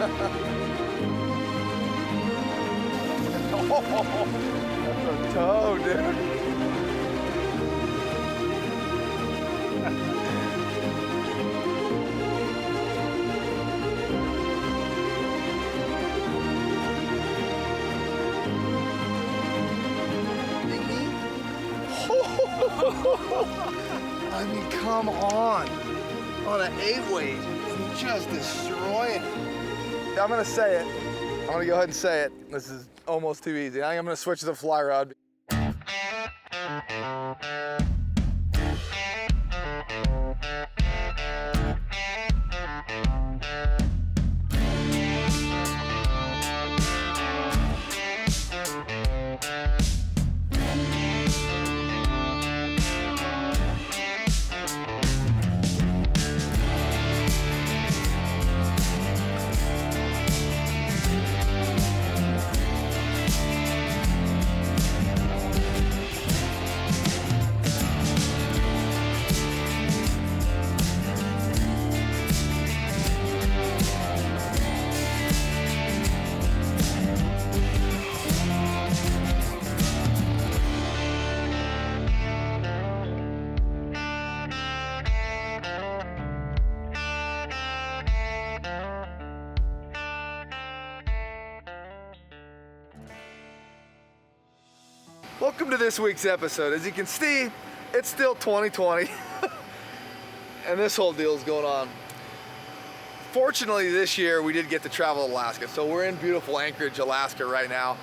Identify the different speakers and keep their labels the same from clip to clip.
Speaker 1: That's a toe, dude. I mean, come on an 8-weight, and just destroying it. I'm gonna say it. I'm gonna go ahead and say it. This is almost too easy. I think I'm gonna switch to the fly rod. Welcome to this week's episode. As you can see, it's still 2020 and this whole deal is going on. Fortunately, this year we did get to travel Alaska. So we're in beautiful Anchorage, Alaska right now.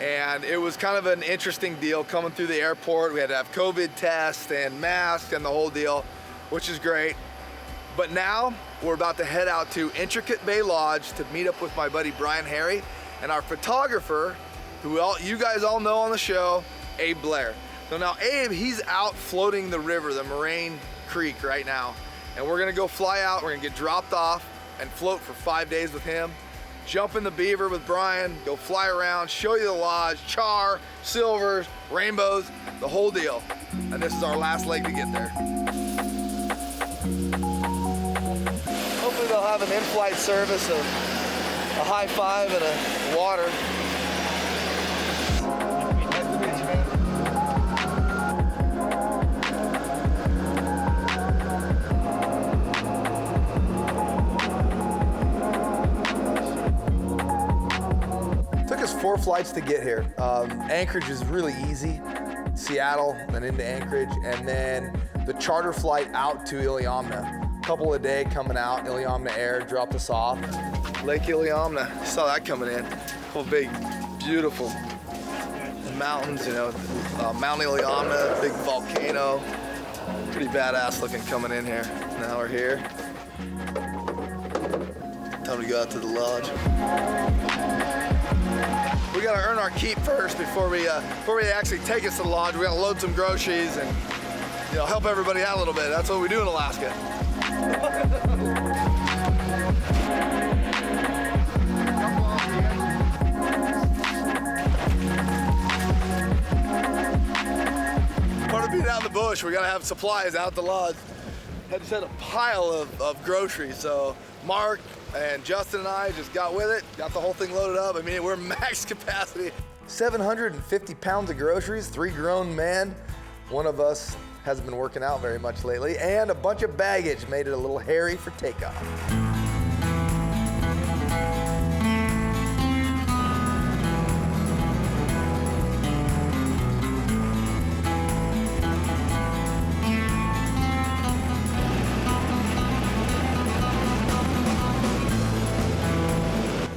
Speaker 1: And it was kind of an interesting deal coming through the airport. We had to have COVID tests and masks and the whole deal, which is great. But now we're about to head out to Intricate Bay Lodge to meet up with my buddy Brian Harry and our photographer, who you guys all know on the show, Abe Blair. So now Abe, he's out floating the river, the Moraine Creek right now. And we're gonna go fly out, we're gonna get dropped off and float for 5 days with him, jump in the Beaver with Brian, go fly around, show you the lodge, char, silvers, rainbows, the whole deal. And this is our last leg to get there. Hopefully they'll have an in-flight service of a high five and a water. Took us 4 flights to get here. Anchorage is really easy. Seattle, then into Anchorage, and then the charter flight out to Iliamna. Couple a day coming out, Iliamna Air dropped us off. Lake Iliamna, saw that coming in. Whole big, beautiful mountains, you know, Mount Iliamna, big volcano. Pretty badass looking coming in here. Now we're here. Time to go out to the lodge. We gotta earn our keep first before they actually take us to the lodge. We gotta load some groceries and, you know, help everybody out a little bit. That's what we do in Alaska. Part of being out in the bush, we gotta have supplies out at the lodge. I just had a pile of groceries, so Mark and Justin and I just got with it, got the whole thing loaded up. I mean, we're max capacity. 750 pounds of groceries, 3 grown men. One of us hasn't been working out very much lately, and a bunch of baggage made it a little hairy for takeoff.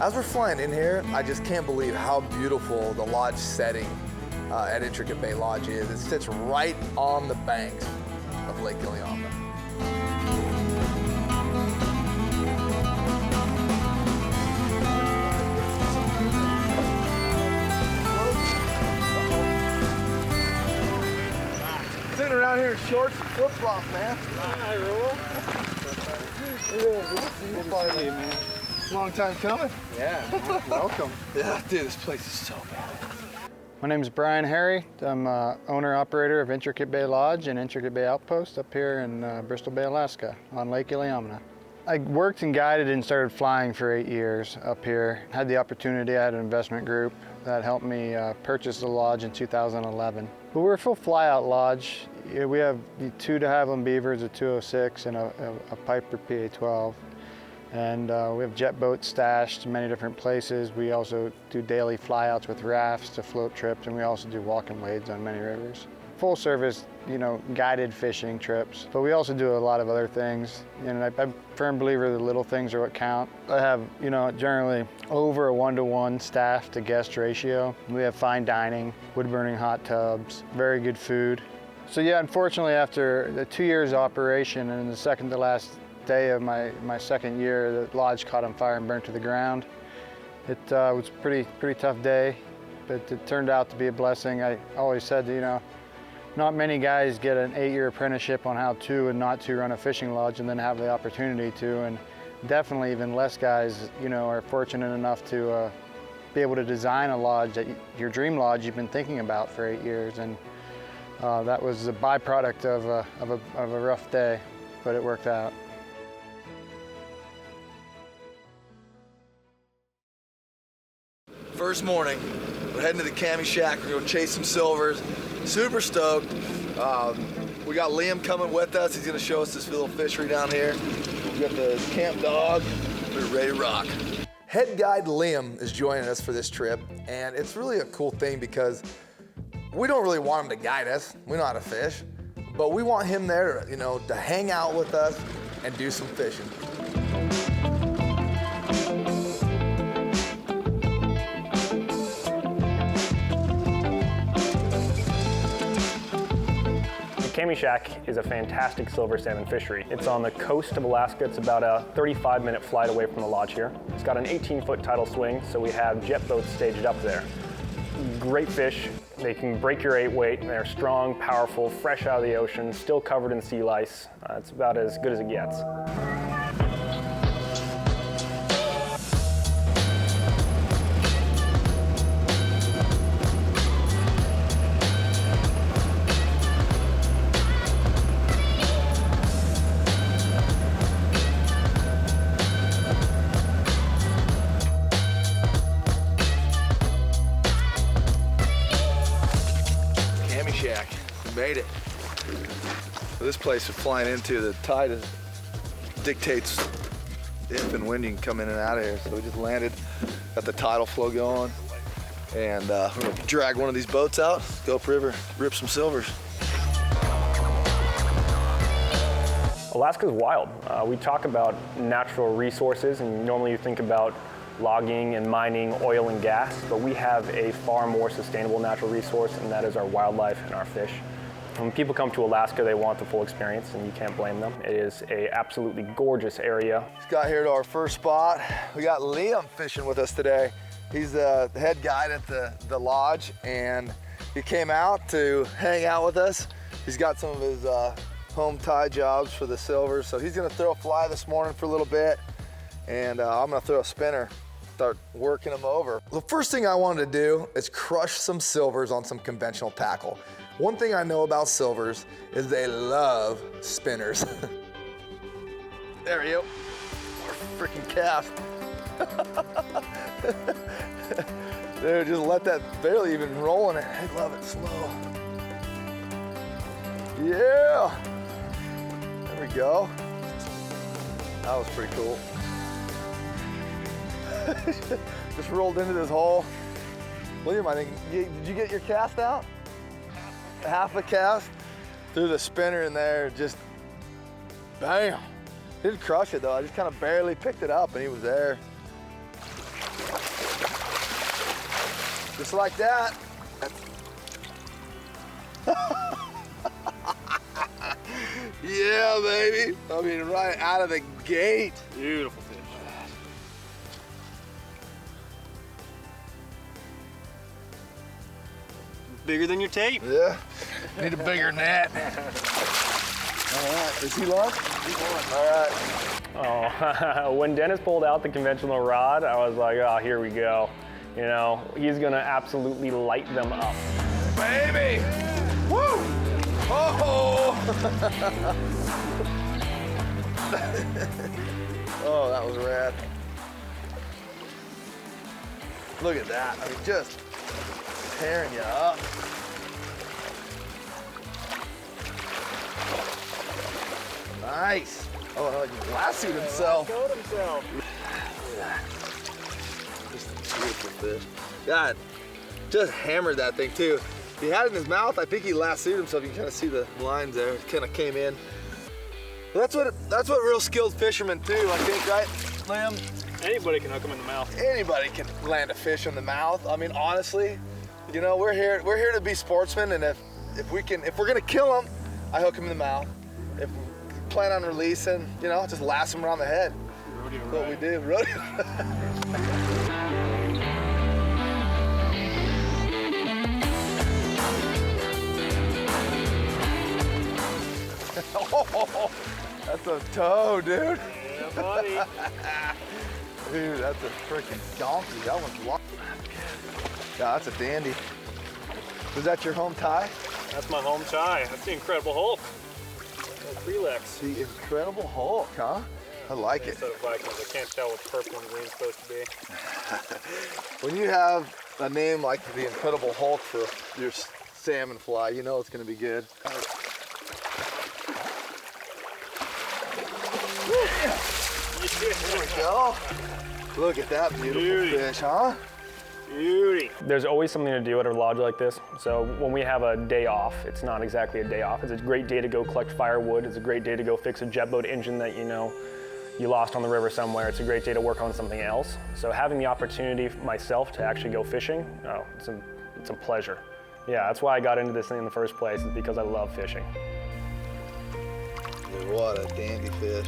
Speaker 1: As we're flying in here, I just can't believe how beautiful the lodge setting at Intricate Bay Lodge is. It sits right on the banks of Lake Iliamna. Sitting around here in shorts and flip-flops, man. Hi, Roll. Yeah, man. Long time coming.
Speaker 2: Yeah, welcome.
Speaker 1: Yeah, dude, this place is so bad.
Speaker 2: My name is Brian Harry. I'm owner-operator of Intricate Bay Lodge and Intricate Bay Outpost up here in Bristol Bay, Alaska, on Lake Iliamna. I worked and guided and started flying for 8 years up here. Had the opportunity, I had an investment group that helped me purchase the lodge in 2011. But we're a full flyout lodge. We have 2 de Havilland Beavers, a 206 and a Piper PA-12. And we have jet boats stashed in many different places. We also do daily flyouts with rafts to float trips, and we also do walking wades on many rivers. Full service, guided fishing trips. But we also do a lot of other things. And I'm a firm believer that little things are what count. I have, generally over a 1-to-1 staff to guest ratio. We have fine dining, wood burning hot tubs, very good food. So yeah, unfortunately after the 2 years operation and the second to last day of my second year, the lodge caught on fire and burnt to the ground. It was a pretty tough day, but it turned out to be a blessing. I always said, not many guys get an 8-year apprenticeship on how to and not to run a fishing lodge and then have the opportunity to, and definitely even less guys, are fortunate enough to be able to design a lodge, your dream lodge you've been thinking about for 8 years, and that was a byproduct of a rough day, but it worked out.
Speaker 1: First morning, we're heading to the Camy shack. We're gonna chase some silvers. Super stoked. We got Liam coming with us. He's gonna show us this little fishery down here. We got the camp dog. We're ready to rock. Head guide Liam is joining us for this trip, and it's really a cool thing because we don't really want him to guide us. We know how to fish, but we want him there, to hang out with us and do some fishing.
Speaker 3: Camy Shack is a fantastic silver salmon fishery. It's on the coast of Alaska. It's about a 35-minute flight away from the lodge here. It's got an 18-foot tidal swing, so we have jet boats staged up there. Great fish. They can break your 8 weight. They're strong, powerful, fresh out of the ocean, still covered in sea lice. It's about as good as it gets.
Speaker 1: Made it. So this place we're flying into, the tide dictates if and when you can come in and out of here. So we just landed, got the tidal flow going, and we're gonna drag one of these boats out, go upriver, rip some silvers.
Speaker 3: Alaska's wild. We talk about natural resources, and normally you think about logging and mining oil and gas, but we have a far more sustainable natural resource, and that is our wildlife and our fish. When people come to Alaska, they want the full experience, and you can't blame them. It is an absolutely gorgeous area.
Speaker 1: Just got here to our first spot. We got Liam fishing with us today. He's the head guide at the lodge, and he came out to hang out with us. He's got some of his home tie jobs for the silvers, so he's gonna throw a fly this morning for a little bit, and I'm gonna throw a spinner, start working them over. The first thing I wanted to do is crush some silvers on some conventional tackle. One thing I know about silvers is they love spinners. There we go, our freaking cast. Dude, just let that barely even roll in it. I love it slow. Yeah, there we go. That was pretty cool. Just rolled into this hole. Liam, I think, did you get your cast out? Half a cast? Threw the spinner in there, just bam. Didn't crush it though, I just kind of barely picked it up and he was there. Just like that. Yeah, baby. I mean, right out of the gate.
Speaker 3: Beautiful fish.
Speaker 4: Bigger than your tape.
Speaker 1: Yeah, need a bigger net. All right, is he long? He's long. All right.
Speaker 3: Oh, when Dennis pulled out the conventional rod, I was like, oh, here we go. He's gonna absolutely light them up.
Speaker 1: Baby! Woo! Oh! Oh, that was rad. Look at that. I mean, just tearing you up. Nice. Oh, he lassoed himself. Just a beautiful fish. God, just hammered that thing too. He had it in his mouth. I think he lassoed himself. You can kind of see the lines there. It kind of came in. But that's what real skilled fishermen do, I think, right, Liam?
Speaker 3: Anybody can hook them in the mouth.
Speaker 1: Anybody can land a fish in the mouth. I mean, honestly, you know, we're here to be sportsmen, and if we're gonna kill them, I hook them in the mouth. If we plan on releasing, you know, just lasso them around the head.
Speaker 3: Rodeo,
Speaker 1: That's what we do. Rodeo. Oh, that's a toe, dude.
Speaker 3: Yeah, buddy.
Speaker 1: Dude, that's a freaking donkey. That one's long. Yeah, that's a dandy. Was that your home tie?
Speaker 3: That's my home tie. That's the Incredible Hulk. Relax.
Speaker 1: The Incredible Hulk, huh? I like it.
Speaker 3: Instead of Vikings, I can't tell what purple and green's supposed to be.
Speaker 1: When you have a name like the Incredible Hulk for your salmon fly, you know it's going to be good. There we go. Look at that beautiful fish, huh?
Speaker 3: Beauty. There's always something to do at a lodge like this. So when we have a day off, it's not exactly a day off. It's a great day to go collect firewood. It's a great day to go fix a jet boat engine that you know you lost on the river somewhere. It's a great day to work on something else. So having the opportunity myself to actually go fishing, oh, it's a pleasure. Yeah, that's why I got into this thing in the first place, is because I love fishing.
Speaker 1: Dude, what a dandy fish.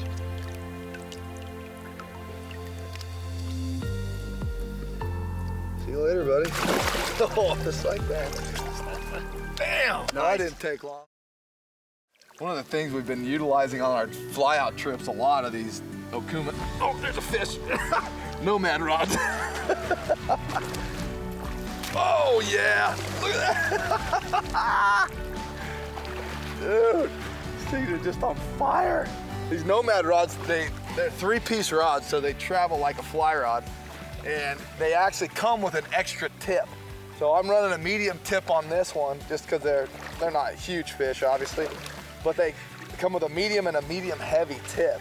Speaker 1: See you later, buddy. Oh, just like that. Bam! No, that didn't take long. One of the things we've been utilizing on our fly-out trips, a lot of these Okuma. Oh, there's a fish. Nomad rods. Oh, yeah. Look at that. Dude, these things are just on fire. These Nomad rods, they're 3-piece rods, so they travel like a fly rod. And they actually come with an extra tip. So I'm running a medium tip on this one just because they're not huge fish, obviously, but they come with a medium and a medium heavy tip.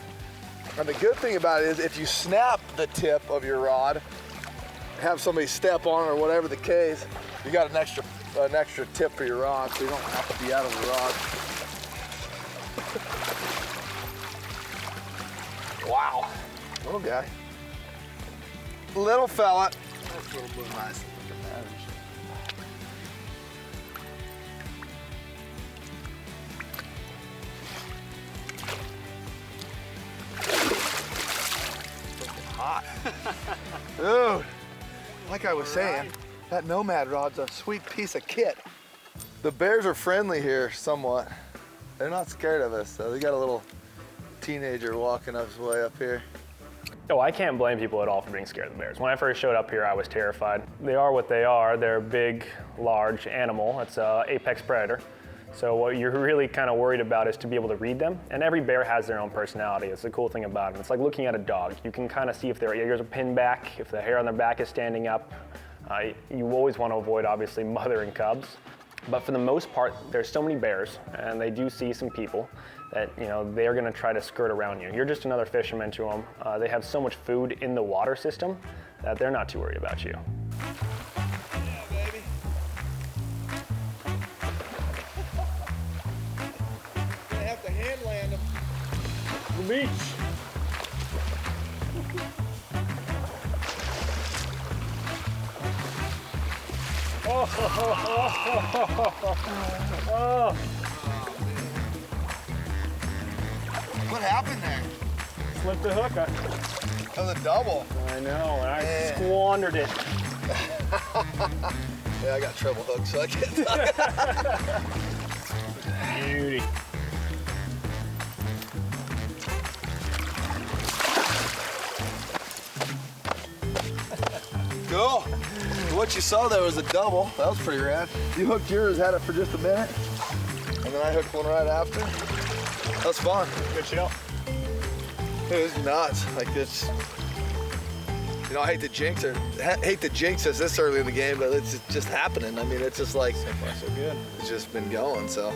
Speaker 1: And the good thing about it is if you snap the tip of your rod, have somebody step on it or whatever the case, you got an extra tip for your rod, so you don't have to be out of the rod. Wow, little guy. Little fella. That's a little blue nice. Hot. Dude, like I was saying, that Nomad rod's a sweet piece of kit. The bears are friendly here somewhat. They're not scared of us, though. They got a little teenager walking up his way up here.
Speaker 3: Oh, I can't blame people at all for being scared of the bears. When I first showed up here, I was terrified. They are what they are. They're a big, large animal. It's an apex predator. So what you're really kind of worried about is to be able to read them. And every bear has their own personality. It's the cool thing about it. It's like looking at a dog. You can kind of see if their ears are pinned back, if the hair on their back is standing up. You always want to avoid, obviously, mother and cubs. But for the most part, there's so many bears, and they do see some people that, you know, they're going to try to skirt around you. You're just another fisherman to them. They have so much food in the water system that they're not too worried about you.
Speaker 1: Yeah, baby. Gonna have to hand land them.
Speaker 3: The beach. Oh.
Speaker 1: What happened there?
Speaker 3: Slipped the hook.
Speaker 1: That was a double.
Speaker 3: I know, and I squandered it.
Speaker 1: Yeah, I got treble hooks, so I can't.
Speaker 3: Beauty.
Speaker 1: Cool. What you saw there was a double. That was pretty rad. You hooked yours, had it for just a minute, and then I hooked one right after. That was fun.
Speaker 3: Good show.
Speaker 1: It was nuts. Like it's, you know, I hate to jinx us this early in the game, but it's just happening. I mean, it's just like,
Speaker 3: So far, so good.
Speaker 1: it's just been going. So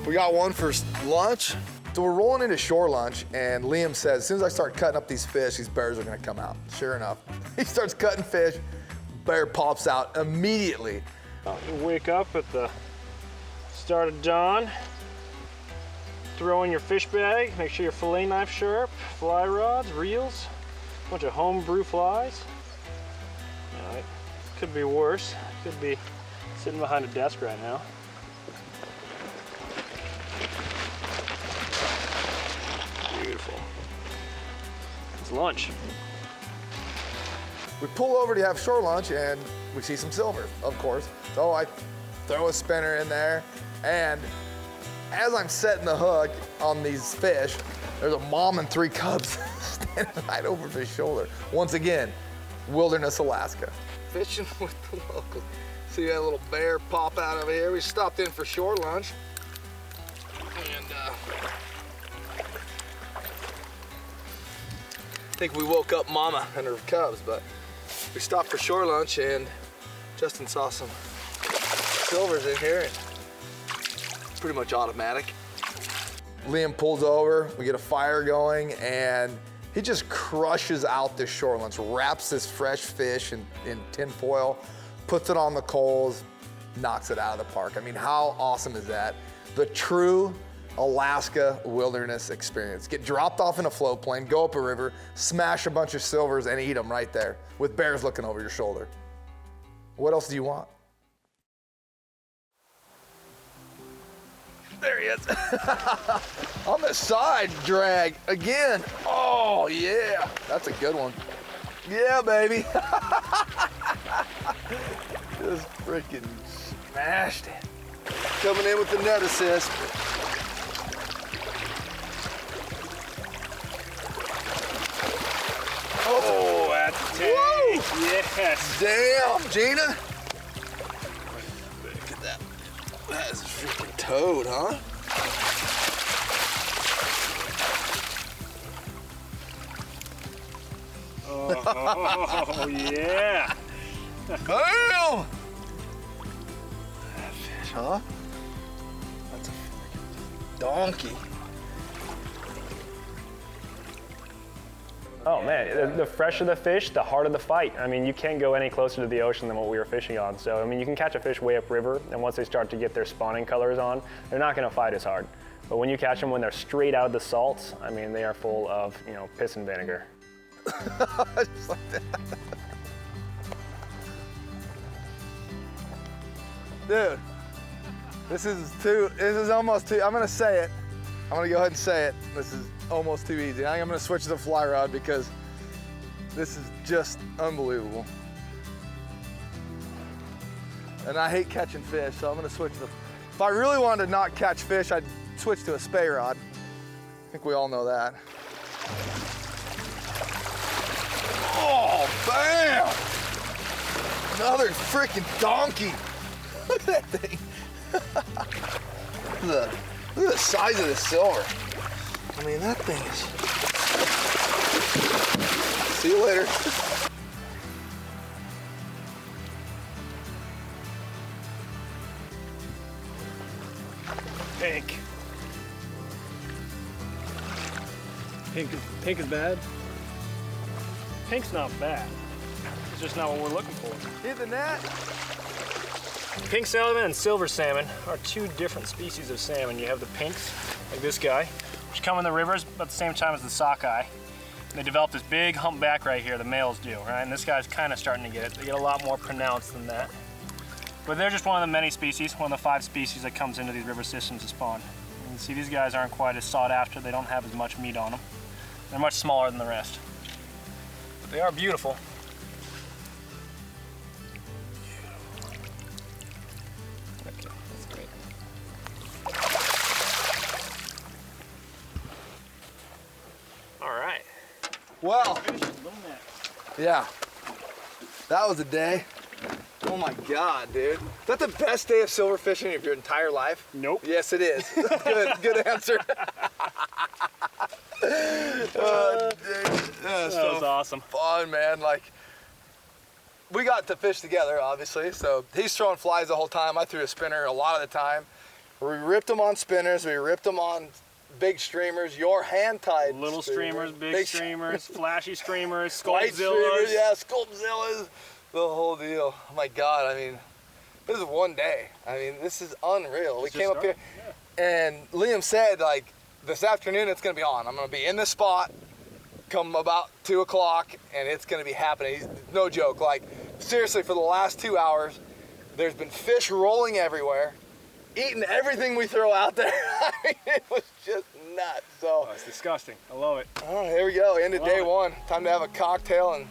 Speaker 1: we got one for lunch. So we're rolling into shore lunch, and Liam says, as soon as I start cutting up these fish, these bears are gonna come out. Sure enough, he starts cutting fish, bear pops out immediately.
Speaker 3: You wake up at the start of dawn, throw in your fish bag, make sure your fillet knife sharp, fly rods, reels, a bunch of homebrew flies. All right. Could be worse. Could be sitting behind a desk right now. Beautiful. It's lunch.
Speaker 1: We pull over to have shore lunch, and we see some silver, of course. So I throw a spinner in there, and as I'm setting the hook on these fish, there's a mom and 3 cubs standing right over his shoulder. Once again, Wilderness, Alaska. Fishing with the locals. See that little bear pop out of here. We stopped in for shore lunch. And I think we woke up Mama and her cubs, but we stopped for shore lunch, and Justin saw some silvers in here. And pretty much automatic. Liam pulls over, we get a fire going, and he just crushes out this shore lunch, wraps this fresh fish in tin foil, puts it on the coals, knocks it out of the park. I mean, how awesome is that? The true Alaska wilderness experience. Get dropped off in a float plane, go up a river, smash a bunch of silvers, and eat them right there with bears looking over your shoulder. What else do you want? There he is. On the side drag again. Oh yeah, that's a good one. Yeah, baby. Just freaking smashed it. Coming in with the net assist.
Speaker 3: Oh, that's a tank. Yes.
Speaker 1: Damn, Gina. Look at that. That is a freaking toad, huh?
Speaker 3: Oh, yeah.
Speaker 1: Damn! That fish, huh? That's a freaking donkey.
Speaker 3: Oh man, the fresher the fish, the harder the fight. I mean, you can't go any closer to the ocean than what we were fishing on. So, I mean, you can catch a fish way upriver, and once they start to get their spawning colors on, they're not gonna fight as hard. But when you catch them when they're straight out of the salts, I mean, they are full of, you know, piss and vinegar.
Speaker 1: Just like that. Dude, this is almost too, I'm gonna say it. I'm gonna go ahead and say it. This is almost too easy. I think I'm gonna switch to the fly rod because this is just unbelievable. And I hate catching fish, so I'm gonna switch to the, if I really wanted to not catch fish, I'd switch to a spay rod. I think we all know that. Oh, bam! Another freaking donkey. Look at that thing. Look at the size of this silver. I mean, that thing is... See you later.
Speaker 3: Pink. Pink is bad? Pink's not bad. It's just not what we're looking for.
Speaker 1: Hit the net.
Speaker 3: Pink salmon and silver salmon are 2 different species of salmon. You have the pinks, like this guy, which come in the rivers about the same time as the sockeye. And they develop this big humpback right here, the males do, right? And this guy's kind of starting to get it. They get a lot more pronounced than that. But they're just one of the many species, one of the 5 species that comes into these river systems to spawn. You can see these guys aren't quite as sought after. They don't have as much meat on them. They're much smaller than the rest. But they are beautiful. Okay, that's great. All right.
Speaker 1: Well, yeah, that was a day. Oh my God, dude. Is that the best day of silver fishing of your entire life?
Speaker 3: Nope.
Speaker 1: Yes, it is. Good answer.
Speaker 3: That was awesome.
Speaker 1: Fun, man. Like, we got to fish together, obviously. So he's throwing flies the whole time. I threw a spinner a lot of the time. We ripped them on spinners. We ripped them on big streamers. Your hand-tied
Speaker 3: Little streamers, big streamers, flashy streamers,
Speaker 1: white
Speaker 3: Sculpzillas.
Speaker 1: streamers, yeah, Sculpzillas, the whole deal. Oh my God, I mean, this is one day. I mean, this is unreal. We came up here, and Liam said, like, this afternoon it's gonna be on. I'm gonna be in this spot come about 2 o'clock, and it's gonna be happening. No joke, like, seriously, for the last 2 hours, there's been fish rolling everywhere, eating everything we throw out there. I mean, it was just nuts. So,
Speaker 3: Oh, it's disgusting. I love it.
Speaker 1: oh, here we go, end of day
Speaker 3: it.
Speaker 1: one. Time to have a cocktail and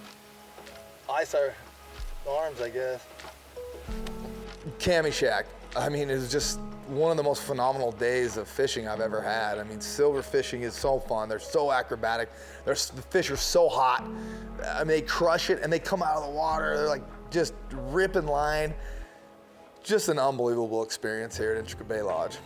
Speaker 1: ice our arms, I guess. Camy Shack. I mean, it was just one of the most phenomenal days of fishing I've ever had. I mean, silver fishing is so fun. They're so acrobatic. The fish are so hot. I mean, they crush it and they come out of the water. They're like just ripping line. Just an unbelievable experience here at Intricate Bay Lodge.